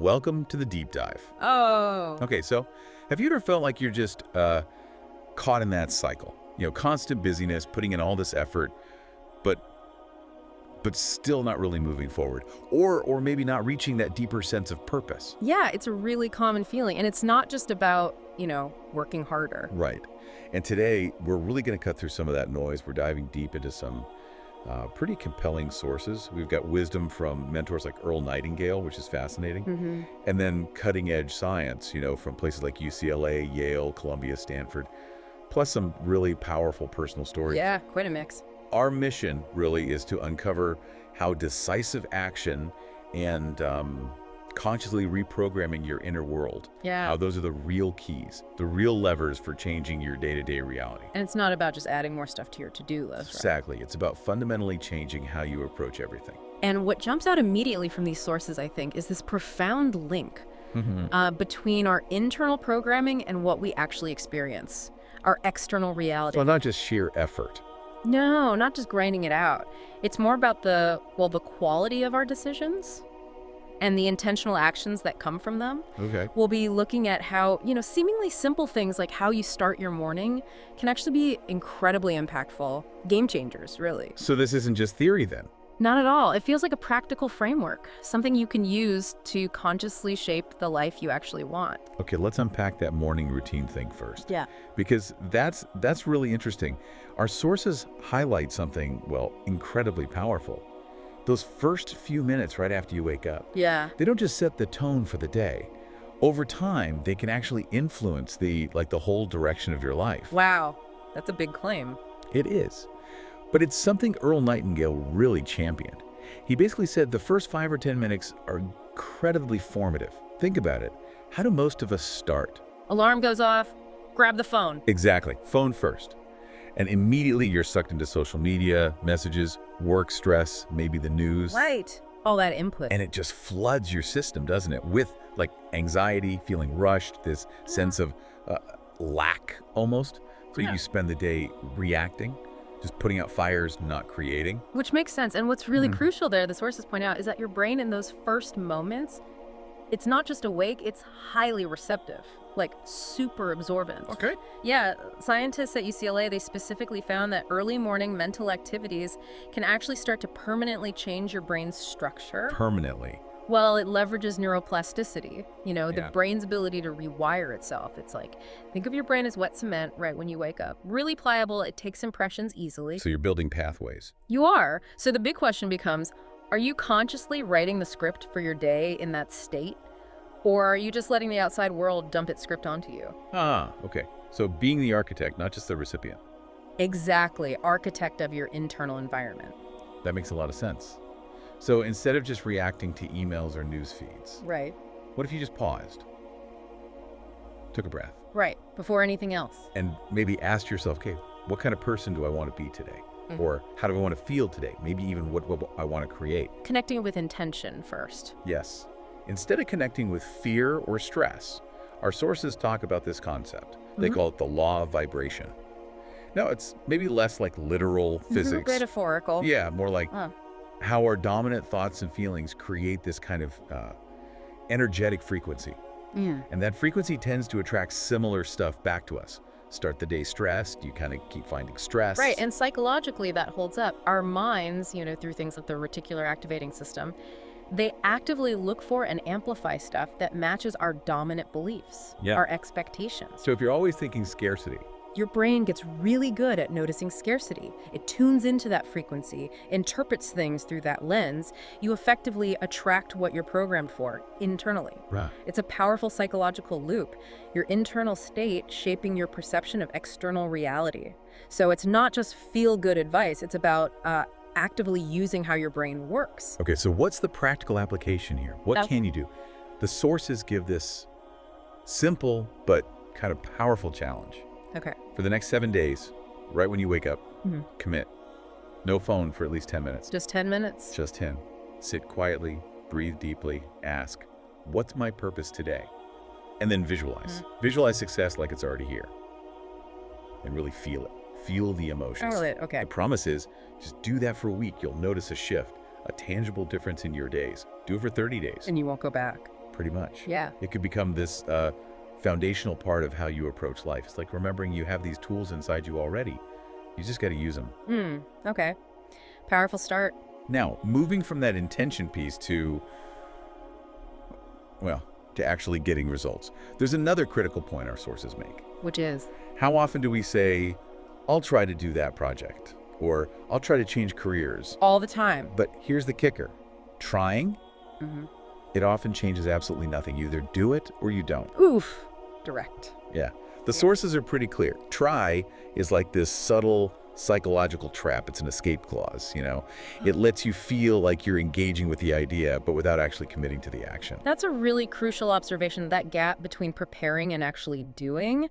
Welcome to the deep dive. Oh, Okay, so have you ever felt like you're just caught in that cycle? You know, constant busyness, putting in all this effort, but still not really moving forward, or maybe not reaching that deeper sense of purpose. yeah, it's a really common feeling. And it's not just about, working harder. Right. And today we're really going to cut through some of that noise. We're diving deep into some pretty compelling sources. We've got wisdom from mentors like Earl Nightingale, which is fascinating, and then cutting edge science, from places like UCLA, Yale, Columbia, Stanford, plus some really powerful personal stories. Yeah, quite a mix. Our mission really is to uncover how decisive action and consciously reprogramming your inner world, Yeah. how those are the real keys, the real levers for changing your day-to-day reality. And it's not about just adding more stuff to your to-do list, right? Exactly. It's about fundamentally changing how you approach everything. And what jumps out immediately from these sources, I think, is this profound link between our internal programming and what we actually experience, our external reality. So not just sheer effort. No, not just grinding it out. It's more about the quality of our decisions and the intentional actions that come from them. Okay. We'll be looking at how, seemingly simple things like how you start your morning can actually be incredibly impactful. Game changers, really. So this isn't just theory then? Not at all. It feels like a practical framework, something you can use to consciously shape the life you actually want. Okay, let's unpack that morning routine thing first. Yeah. Because that's really interesting. Our sources highlight something, well, incredibly powerful. Those first few minutes right after you wake up. Yeah. They don't just set the tone for the day. Over time, they can actually influence the whole direction of your life. Wow. That's a big claim. It is. But it's something Earl Nightingale really championed. He basically said the first 5 or 10 minutes are incredibly formative. Think about it. How do most of us start? Alarm goes off, grab the phone. Exactly. Phone first. And immediately you're sucked into social media, messages, work stress, maybe the news. Right. All that input. And it just floods your system, doesn't it? With anxiety, feeling rushed, this sense of lack almost. So you spend the day reacting, just putting out fires, not creating. Which makes sense. And what's really crucial there, the sources point out, is that your brain in those first moments, it's not just awake, it's highly receptive, like super absorbent. Okay. Yeah, scientists at UCLA, they specifically found that early morning mental activities can actually start to permanently change your brain's structure. Permanently. Well, it leverages neuroplasticity, the Yeah. brain's ability to rewire itself. It's like, think of your brain as wet cement right when you wake up. Really pliable, it takes impressions easily. So you're building pathways. You are. So the big question becomes, are you consciously writing the script for your day in that state? Or are you just letting the outside world dump its script onto you? Ah, okay. So being the architect, not just the recipient. Exactly. Architect of your internal environment. That makes a lot of sense. So instead of just reacting to emails or news feeds, Right. what if you just paused, took a breath, Right. Before anything else. and maybe asked yourself, okay, what kind of person do I want to be today? Or how do I want to feel today? Maybe even what I want to create. Connecting with intention first. Yes. Instead of connecting with fear or stress, our sources talk about this concept. They call it the law of vibration. Now, it's maybe less like literal physics. Metaphorical. Yeah, more like how our dominant thoughts and feelings create this kind of energetic frequency. Yeah. And that frequency tends to attract similar stuff back to us. Start the day stressed, you kind of keep finding stress. Right, and psychologically that holds up. Our minds, through things like the reticular activating system, they actively look for and amplify stuff that matches our dominant beliefs, our expectations. So if you're always thinking scarcity, Your brain gets really good at noticing scarcity. It tunes into that frequency, interprets things through that lens. You effectively attract what you're programmed for internally. right. It's a powerful psychological loop. Your internal state shaping your perception of external reality. So it's not just feel-good advice. It's about actively using how your brain works. Okay, so what's the practical application here? What can you do? The sources give this simple but kind of powerful challenge. Okay. For the next 7 days, right when you wake up, commit. No phone for at least 10 minutes. Just 10 minutes? Just 10. Sit quietly, breathe deeply, ask, what's my purpose today? And then visualize. Visualize success like it's already here. And really feel it. Feel the emotions. Feel it, okay. The promise is, just do that for a week. You'll notice a shift, a tangible difference in your days. Do it for 30 days. And you won't go back. pretty much. Yeah. It could become this foundational part of how you approach life. It's like remembering you have these tools inside you already. You just got to use them. Okay. Powerful start. Now, moving from that intention piece to, well, to actually getting results. There's another critical point our sources make. Which is? How often do we say, I'll try to do that project, or I'll try to change careers? All the time. But here's the kicker. Trying, it often changes absolutely nothing. You either do it or you don't. Oof. Direct. Yeah. The sources are pretty clear. Try is like this subtle psychological trap. It's an escape clause, you know? It lets you feel like you're engaging with the idea, but without actually committing to the action. That's a really crucial observation, that gap between preparing and actually doing.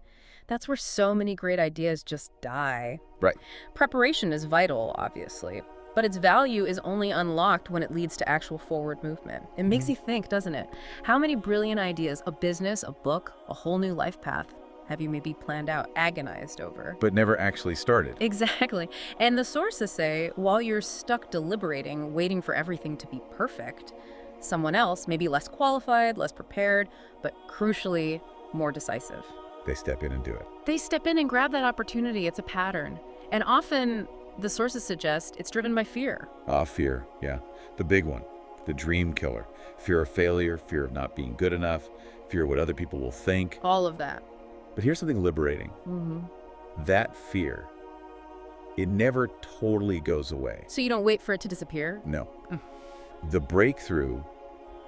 That's where so many great ideas just die. Right. Preparation is vital, obviously, but its value is only unlocked when it leads to actual forward movement. It makes you think, doesn't it? How many brilliant ideas, a business, a book, a whole new life path, have you maybe planned out, agonized over? But never actually started. Exactly. And the sources say, while you're stuck deliberating, waiting for everything to be perfect, someone else, maybe less qualified, less prepared, but crucially, more decisive. They step in and do it. They step in and grab that opportunity. It's a pattern. And often, the sources suggest it's driven by fear. Fear, yeah. The big one, the dream killer. Fear of failure, fear of not being good enough, fear of what other people will think. All of that. But here's something liberating. That fear, it never totally goes away. So you don't wait for it to disappear? No. The breakthrough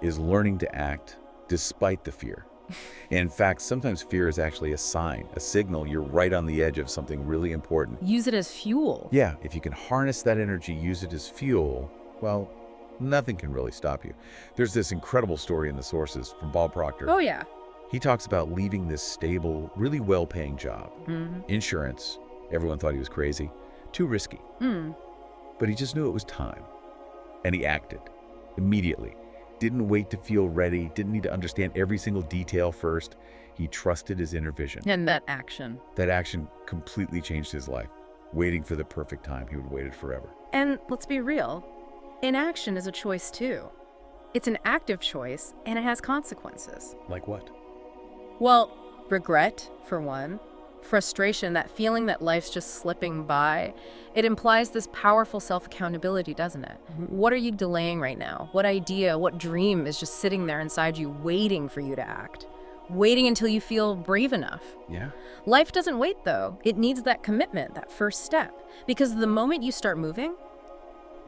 is learning to act despite the fear. In fact, sometimes fear is actually a sign, a signal you're right on the edge of something really important. Use it as fuel. Yeah, if you can harness that energy, use it as fuel, well, nothing can really stop you. There's this incredible story in the sources from Bob Proctor. Oh, yeah. He talks about leaving this stable, really well-paying job. Insurance, everyone thought he was crazy. Too risky. But he just knew it was time. And he acted immediately. Didn't wait to feel ready, didn't need to understand every single detail first. He trusted his inner vision. And that action. That action completely changed his life. Waiting for the perfect time, he would have waited forever. And let's be real, inaction is a choice too. It's an active choice, and it has consequences. Like what? Well, regret, for one. Frustration, that feeling that life's just slipping by. It implies this powerful self-accountability, doesn't it? What are you delaying right now? What idea, what dream is just sitting there inside you waiting for you to act? Waiting until you feel brave enough. Yeah. Life doesn't wait, though. It needs that commitment, that first step. Because the moment you start moving,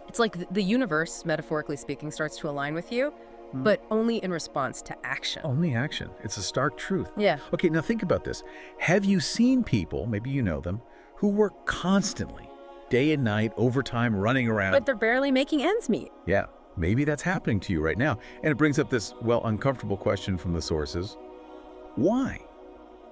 it's like the universe, metaphorically speaking, starts to align with you, but only in response to action. Only action. It's a stark truth. Yeah. Okay, now think about this. Have you seen people, maybe you know them, who work constantly, day and night, overtime, running around? But they're barely making ends meet. Yeah, maybe that's happening to you right now. And it brings up this, well, uncomfortable question from the sources. Why?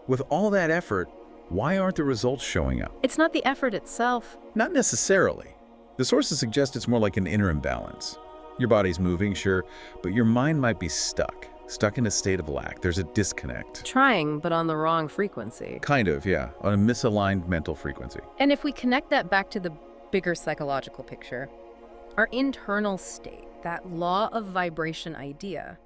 With all that effort, why aren't the results showing up? It's not the effort itself. Not necessarily. The sources suggest it's more like an inner imbalance. Your body's moving, sure, but your mind might be stuck in a state of lack. There's a disconnect. Trying, but on the wrong frequency. Kind of, yeah, on a misaligned mental frequency. And if we connect that back to the bigger psychological picture, our internal state, that law of vibration idea,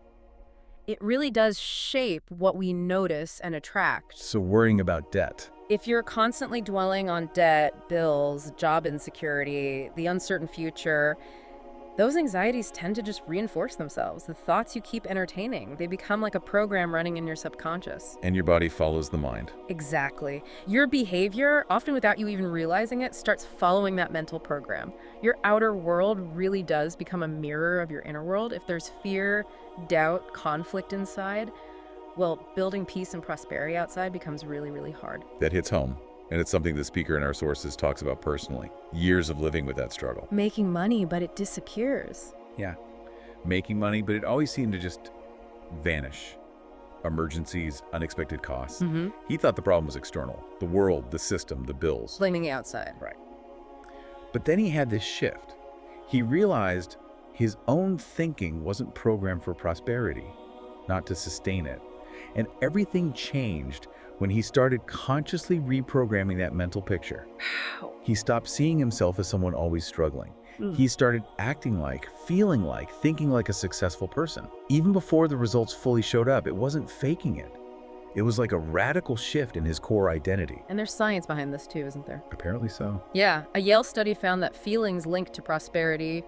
it really does shape what we notice and attract. So worrying about debt. If you're constantly dwelling on debt, bills, job insecurity, the uncertain future, those anxieties tend to just reinforce themselves. The thoughts you keep entertaining, they become like a program running in your subconscious. And your body follows the mind. Exactly. Your behavior, often without you even realizing it, starts following that mental program. Your outer world really does become a mirror of your inner world. If there's fear, doubt, conflict inside, well, building peace and prosperity outside becomes really, really hard. That hits home. And it's something the speaker in our sources talks about personally. Years of living with that struggle. Making money, but it disappears. Yeah. Making money, but it always seemed to just vanish. Emergencies, unexpected costs. He thought the problem was external. The world, the system, the bills. Blaming the outside. Right. But then he had this shift. He realized his own thinking wasn't programmed for prosperity, not to sustain it. And everything changed when he started consciously reprogramming that mental picture. Wow. He stopped seeing himself as someone always struggling, He started acting like, feeling like, thinking like a successful person. Even before the results fully showed up, it wasn't faking it. It was like a radical shift in his core identity. And there's science behind this too, isn't there? Apparently so. Yeah, a Yale study found that feelings linked to prosperity,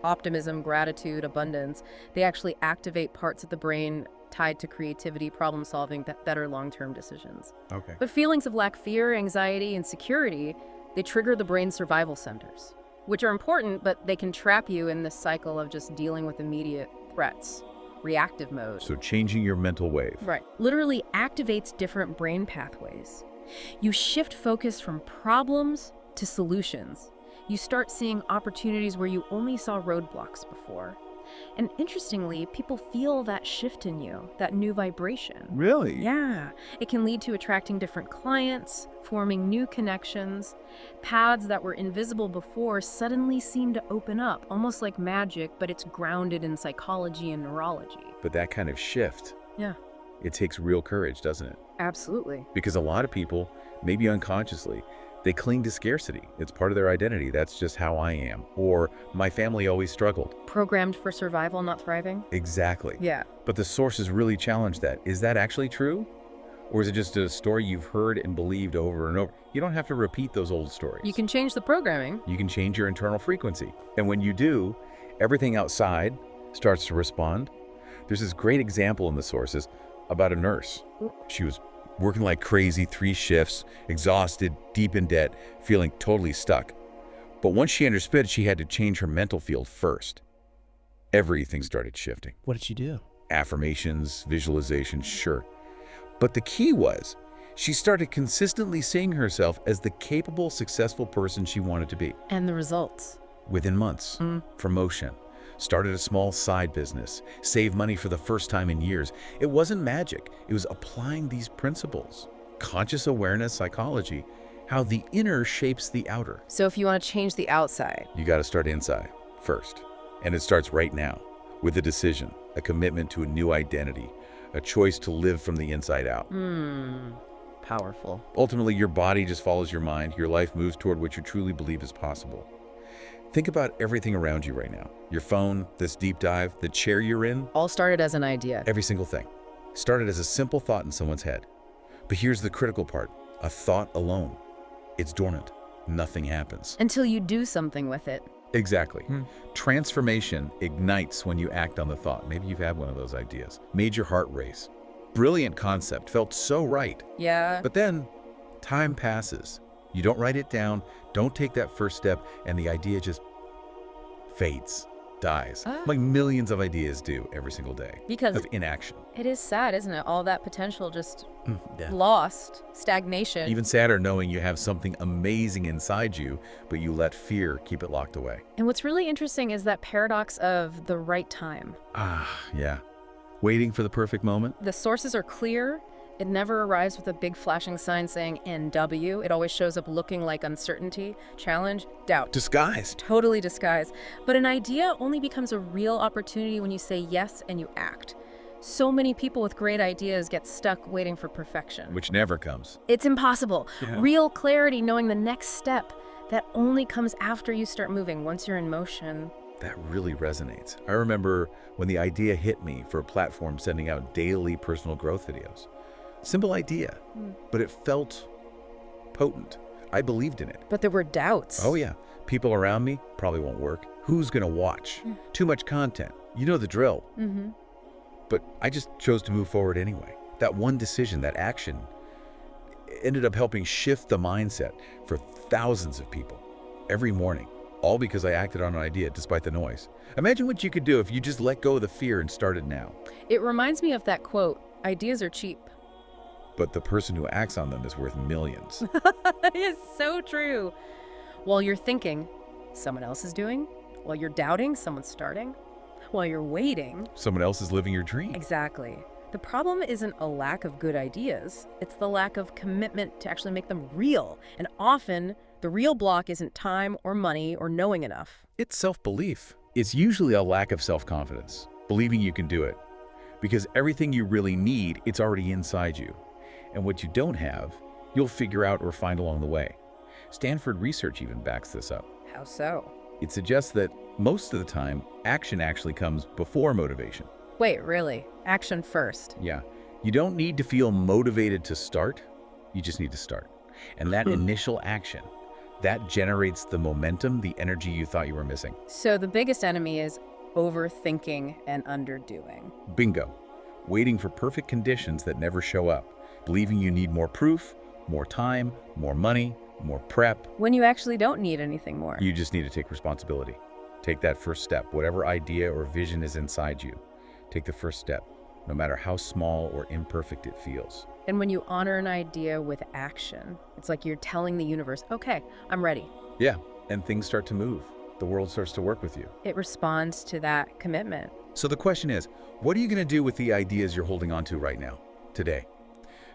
optimism, gratitude, abundance, they actually activate parts of the brain tied to creativity, problem solving, that better long-term decisions. Okay. But feelings of lack, fear, anxiety, and security, they trigger the brain's survival centers, which are important, but they can trap you in this cycle of just dealing with immediate threats. Reactive mode. So changing your mental wave. Right. Literally activates different brain pathways. You shift focus from problems to solutions. You start seeing opportunities where you only saw roadblocks before. And interestingly, people feel that shift in you, that new vibration. Really? Yeah. It can lead to attracting different clients, forming new connections. Paths that were invisible before suddenly seem to open up, almost like magic, but it's grounded in psychology and neurology. But that kind of shift, Yeah, it takes real courage, doesn't it? absolutely. Because a lot of people, maybe unconsciously, they cling to scarcity. It's part of their identity. That's just how I am. Or my family always struggled. Programmed for survival, not thriving? Exactly. Yeah. But the sources really challenge that. Is that actually true? Or is it just a story you've heard and believed over and over? You don't have to repeat those old stories. You can change the programming. You can change your internal frequency. And when you do, everything outside starts to respond. There's this great example in the sources about a nurse. She was working like crazy, 3 shifts, exhausted, deep in debt, feeling totally stuck. But once she understood she had to change her mental field first, everything started shifting. What did you do? Affirmations, visualizations, sure. But the key was, she started consistently seeing herself as the capable, successful person she wanted to be. And the results. Within months, promotion, started a small side business, saved money for the first time in years. It wasn't magic. It was applying these principles. Conscious awareness psychology, how the inner shapes the outer. So if you want to change the outside, You got to start inside first. And it starts right now with a decision, a commitment to a new identity, a choice to live from the inside out. powerful. Ultimately, your body just follows your mind. Your life moves toward what you truly believe is possible. Think about everything around you right now. Your phone, this deep dive, the chair you're in, All started as an idea. every single thing. Started as a simple thought in someone's head. But here's the critical part. A thought alone. It's dormant. Nothing happens. Until you do something with it. Exactly. Transformation ignites when you act on the thought. Maybe you've had one of those ideas. Made your heart race. Brilliant concept. Felt so right. Yeah. But then time passes. You don't write it down, don't take that first step, and the idea just fades, dies. Like millions of ideas do every single day. Because of inaction. it is sad, isn't it? All that potential just Yeah. lost. Stagnation. Even sadder knowing you have something amazing inside you, but you let fear keep it locked away. And what's really interesting is that paradox of the right time. Yeah. Waiting for the perfect moment. The sources are clear. It never arrives with a big flashing sign saying NW. It always shows up looking like uncertainty, challenge, doubt. Disguised. Totally disguised. But an idea only becomes a real opportunity when you say yes and you act. So many people with great ideas get stuck waiting for perfection. Which never comes. It's impossible. Yeah. Real clarity, knowing the next step, that only comes after you start moving. Once you're in motion. That really resonates. I remember when the idea hit me for a platform sending out daily personal growth videos. Simple idea, but it felt potent. I believed in it. But there were doubts. Oh yeah, people around me probably won't work. Who's gonna watch? Too much content. You know the drill. But I just chose to move forward anyway. That one decision, that action, ended up helping shift the mindset for thousands of people every morning, all because I acted on an idea despite the noise. Imagine what you could do if you just let go of the fear and started now. It reminds me of that quote, ideas are cheap. But the person who acts on them is worth millions. It is so true. While you're thinking, someone else is doing. While you're doubting, someone's starting. While you're waiting. Someone else is living your dream. Exactly. The problem isn't a lack of good ideas. It's the lack of commitment to actually make them real. And often, the real block isn't time or money or knowing enough. It's self-belief. It's usually a lack of self-confidence, believing you can do it. Because everything you really need, it's already inside you. And what you don't have, you'll figure out or find along the way. Stanford research even backs this up. How so? It suggests that most of the time, action actually comes before motivation. Wait, really? Action first. Yeah. You don't need to feel motivated to start. You just need to start. And that initial action, that generates the momentum, the energy you thought you were missing. So the biggest enemy is overthinking and underdoing. Bingo. Waiting for perfect conditions that never show up. Believing you need more proof, more time, more money, more prep. When you actually don't need anything more. You just need to take responsibility. Take that first step. Whatever idea or vision is inside you, take the first step, no matter how small or imperfect it feels. And when you honor an idea with action, it's like you're telling the universe, okay, I'm ready. Yeah, and things start to move. The world starts to work with you. It responds to that commitment. So the question is, what are you going to do with the ideas you're holding on to right now, today?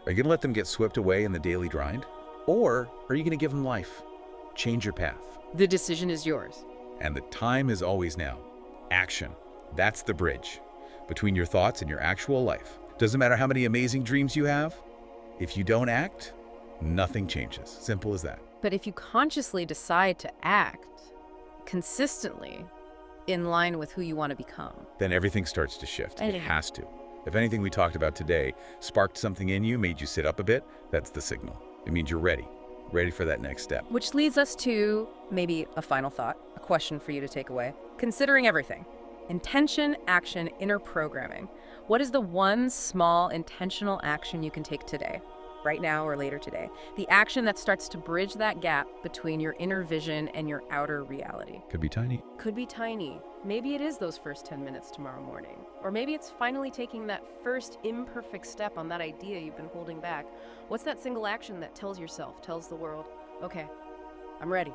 Are you going to let them get swept away in the daily grind? Or are you going to give them life? Change your path. The decision is yours. And the time is always now. Action. That's the bridge between your thoughts and your actual life. Doesn't matter how many amazing dreams you have. If you don't act, nothing changes. Simple as that. But if you consciously decide to act consistently in line with who you want to become, then everything starts to shift. And It has to. If anything we talked about today sparked something in you, made you sit up a bit, that's the signal. It means you're ready for that next step. which leads us to maybe a final thought, a question for you to take away. Considering everything, intention, action, inner programming, what is the one small intentional action you can take today, right now or later today? The action that starts to bridge that gap between your inner vision and your outer reality. Could be tiny. Could be tiny. Maybe it is those first 10 minutes tomorrow morning. Or maybe it's finally taking that first imperfect step on that idea you've been holding back. What's that single action that tells yourself, tells the world, okay, I'm ready.